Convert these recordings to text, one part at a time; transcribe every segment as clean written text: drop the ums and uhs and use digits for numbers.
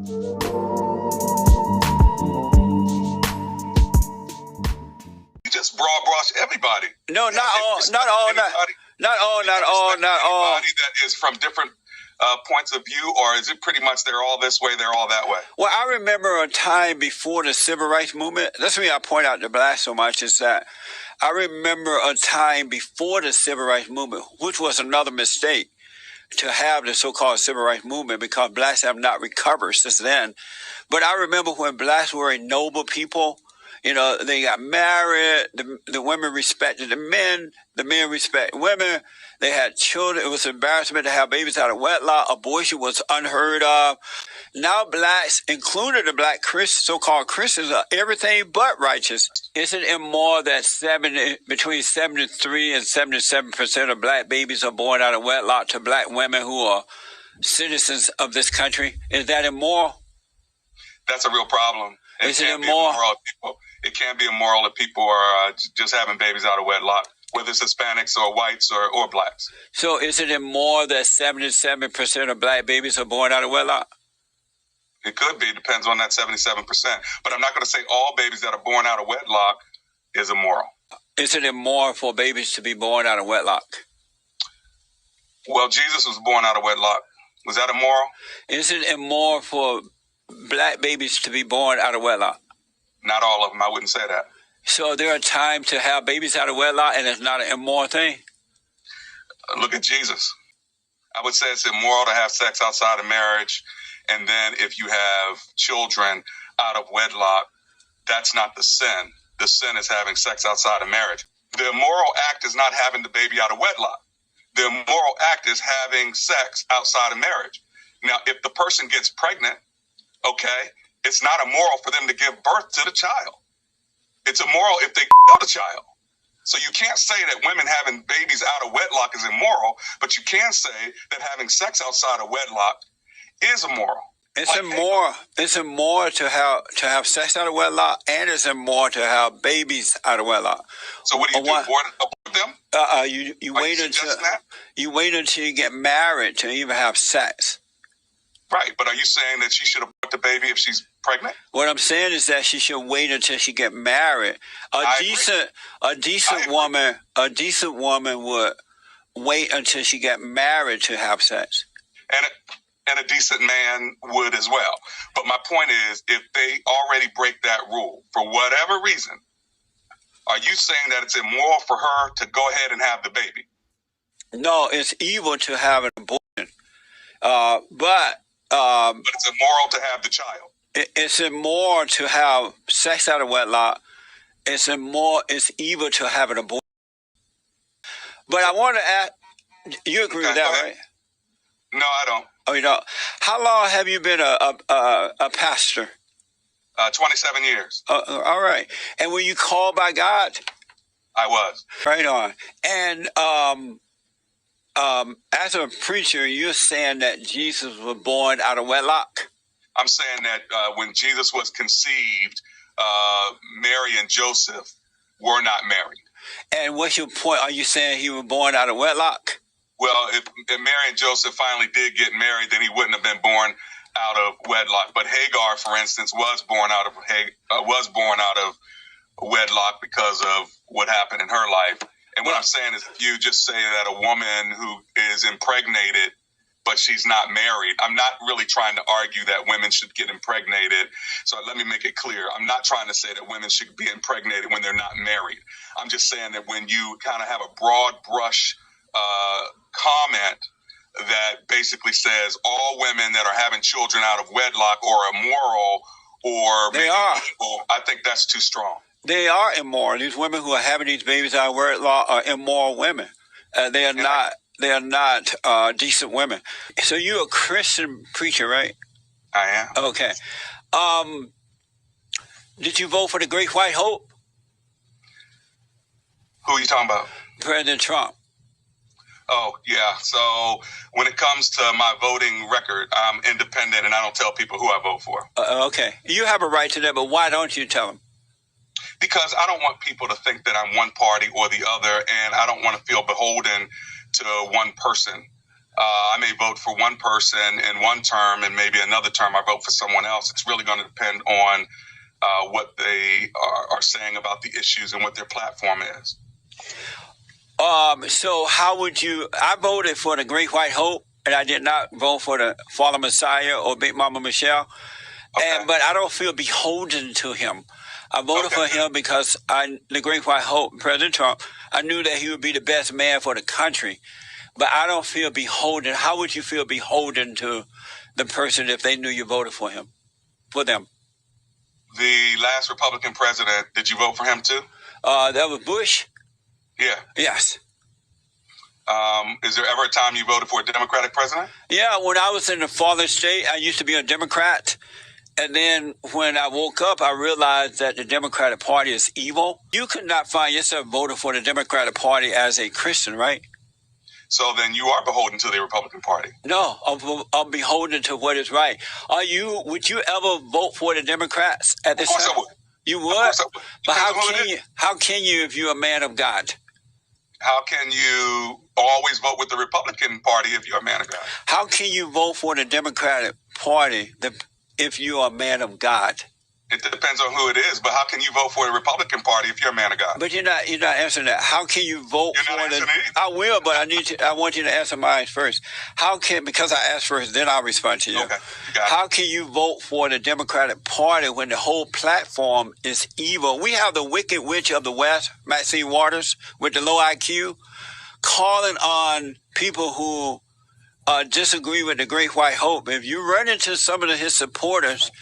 You just broad brush everybody. No, not all, not all, not all. Anybody that is from different points of view, or is it pretty much they're all this way, they're all that way? Well, I remember a time before the civil rights movement. That's why I point out the blacks so much, is that I remember a time before the civil rights movement, which was another mistake, to have the so-called civil rights movement, because blacks have not recovered since then. But I remember when blacks were a noble people, you know, they got married, the women respected the men respect women, they had children. It was an embarrassment to have babies out of wedlock. Abortion was unheard of. Now blacks, including the black so-called Christians, are everything but righteous. Is it immoral that between 73 and 77% of black babies are born out of wedlock to black women who are citizens of this country? Is that immoral? That's a real problem. Is it immoral? It can't be immoral if people are just having babies out of wedlock, whether it's Hispanics or whites or blacks. So is it immoral that 77% of black babies are born out of wedlock? It could be. It depends on that 77%. But I'm not going to say all babies that are born out of wedlock is immoral. Is it immoral for babies to be born out of wedlock? Well, Jesus was born out of wedlock. Was that immoral? Is it immoral for black babies to be born out of wedlock? Not all of them. I wouldn't say that. So there are times to have babies out of wedlock and it's not an immoral thing? Look at Jesus. I would say it's immoral to have sex outside of marriage. And then if you have children out of wedlock, that's not the sin. The sin is having sex outside of marriage. The immoral act is not having the baby out of wedlock. The immoral act is having sex outside of marriage. Now, if the person gets pregnant, okay, it's not immoral for them to give birth to the child. It's immoral if they kill the child. So you can't say that women having babies out of wedlock is immoral, but you can say that having sex outside of wedlock is immoral. It's immoral. It's immoral to have sex out of wedlock, and it's immoral to have babies out of wedlock. So what do you do? Abort them? You wait until you get married to even have sex. Right, but are you saying that she should abort the baby if she's pregnant? What I'm saying is that she should wait until she get married. A decent woman would wait until she get married to have sex. And a decent man would as well. But my point is, if they already break that rule for whatever reason, are you saying that it's immoral for her to go ahead and have the baby? No, it's evil to have an abortion. But it's immoral to have the child. It's immoral to have sex out of wedlock. It's evil to have an abortion. But I want to ask, you agree with that, right? No, I don't. Oh, you don't. How long have you been a pastor? 27 years. All right. And were you called by God? I was. Right on. And as a preacher, you're saying that Jesus was born out of wedlock? I'm saying that when Jesus was conceived, Mary and Joseph were not married. And what's your point? Are you saying he was born out of wedlock? Well, if Mary and Joseph finally did get married, then he wouldn't have been born out of wedlock. But Hagar, for instance, was born out of wedlock because of what happened in her life. And what I'm saying is, if you just say that a woman who is impregnated, but she's not married, I'm not really trying to argue that women should get impregnated. So let me make it clear. I'm not trying to say that women should be impregnated when they're not married. I'm just saying that when you kind of have a broad brush comment that basically says all women that are having children out of wedlock are immoral or maybe evil, I think that's too strong. They are immoral. These women who are having these babies out of wedlock are immoral women. They are not decent women. So you're a Christian preacher, right? I am. Okay. Did you vote for the Great White Hope? Who are you talking about? President Trump. Oh, yeah. So when it comes to my voting record, I'm independent and I don't tell people who I vote for. Okay. You have a right to that, but why don't you tell them? Because I don't want people to think that I'm one party or the other, and I don't want to feel beholden to one person. I may vote for one person in one term, and maybe another term I vote for someone else. It's really going to depend on what they are saying about the issues and what their platform is. So how would you? I voted for the Great White Hope, and I did not vote for the Father Messiah or Big Mama Michelle. Okay. But I don't feel beholden to him. I voted for him because the Great White Hope, President Trump, I knew that he would be the best man for the country. But I don't feel beholden. How would you feel beholden to the person if they knew you voted for him, for them? The last Republican president, did you vote for him too? That was Bush. Yeah. Yes. Is there ever a time you voted for a Democratic president? Yeah, when I was in the farthern state, I used to be a Democrat. And then when I woke up, I realized that the Democratic Party is evil. You could not find yourself voting for the Democratic Party as a Christian, right? So then you are beholden to the Republican Party. No, I'm beholden to what is right. Would you ever vote for the Democrats at this time? Of course I would. You would? Of course I would. But how can you if you're a man of God? How can you always vote with the Republican Party if you're a man of God? How can you vote for the Democratic Party if you're a man of God? It depends on who it is, but how can you vote for the Republican Party if you're a man of God? But you're not answering that. How can you vote You're not answering it. I will, but I want you to answer mine first. Because I asked first, then I'll respond to you. Okay. You got it. How can you vote for the Democratic Party when the whole platform is evil? We have the Wicked Witch of the West, Maxine Waters, with the low IQ, calling on people who disagree with the Great White Hope. If you run into some of his supporters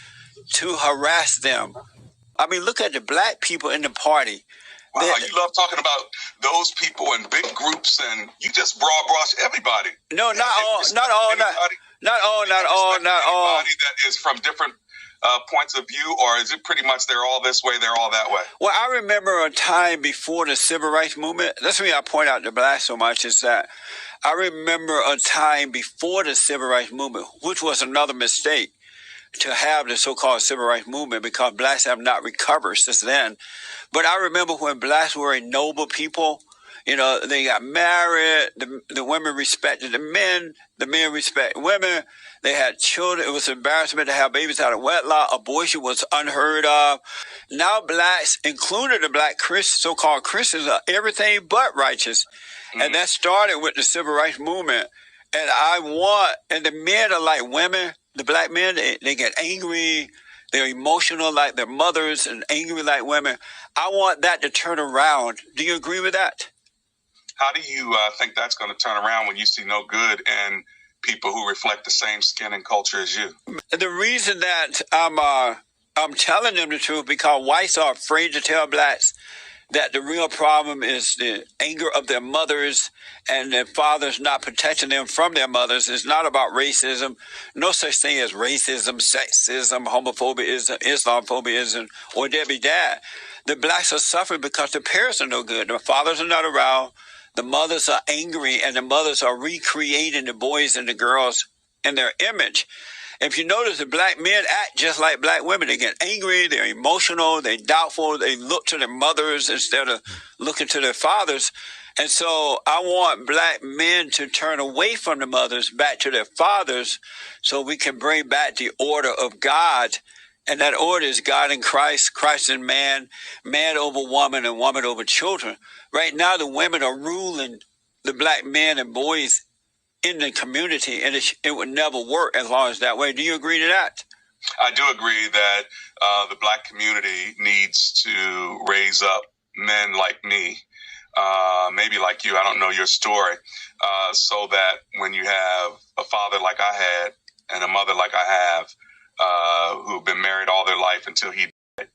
to harass them, I mean, look at the black people in the party. Wow, you love talking about those people in big groups, and you just broad brush everybody. No, not all. Anybody that is from different points of view, or is it pretty much they're all this way, they're all that way? Well, I remember a time before the Civil Rights Movement. That's why I point out the black so much, is that I remember a time before the Civil Rights Movement, which was another mistake, to have the so-called Civil Rights Movement, because blacks have not recovered since then. But I remember when blacks were a noble people, they got married, the women respected the men respected women, they had children. It was an embarrassment to have babies out of wedlock. Abortion was unheard of. Now blacks, including the black so-called Christians, are everything but righteous. Mm-hmm. And that started with the Civil Rights Movement. And the men are like women. The black men, they get angry, they're emotional like their mothers and angry like women. I want that to turn around. Do you agree with that? How do you think that's going to turn around when you see no good in people who reflect the same skin and culture as you? The reason that I'm telling them the truth, because whites are afraid to tell blacks that the real problem is the anger of their mothers and their fathers not protecting them from their mothers. It's not about racism. No such thing as racism, sexism, homophobia, Islamophobia, or Debbie Dad. The blacks are suffering because the parents are no good. The fathers are not around. The mothers are angry, and the mothers are recreating the boys and the girls in their image. If you notice, the black men act just like black women. They get angry, they're emotional, they're doubtful, they look to their mothers instead of looking to their fathers. And so I want black men to turn away from the mothers back to their fathers so we can bring back the order of God. And that order is God in Christ, Christ in man, man over woman, and woman over children. Right now, the women are ruling the black men and boys in the community, and it would never work as long as that way. Do you agree to that? I do agree that the black community needs to raise up men like me, maybe like you, I don't know your story, so that when you have a father like I had and a mother like I have, who've been married all their life until he died,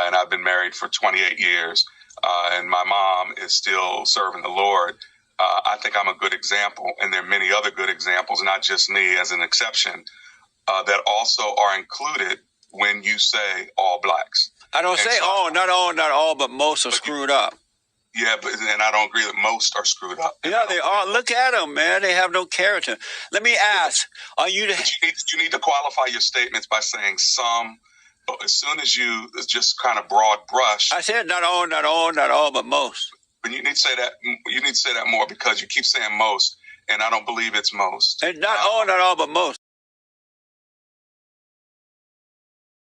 and I've been married for 28 years, and my mom is still serving the Lord, I think I'm a good example, and there are many other good examples, not just me as an exception, that also are included when you say all blacks. I don't say all, not all, but most are screwed up. Yeah, and I don't agree that most are screwed up. Yeah, they are. Look at them, man. They have no character. Let me ask, are you... You need to qualify your statements by saying some, but as soon as you just kind of broad brush... I said not all, but most. But you need to say that more, because you keep saying most, and I don't believe it's most. And not all, but most.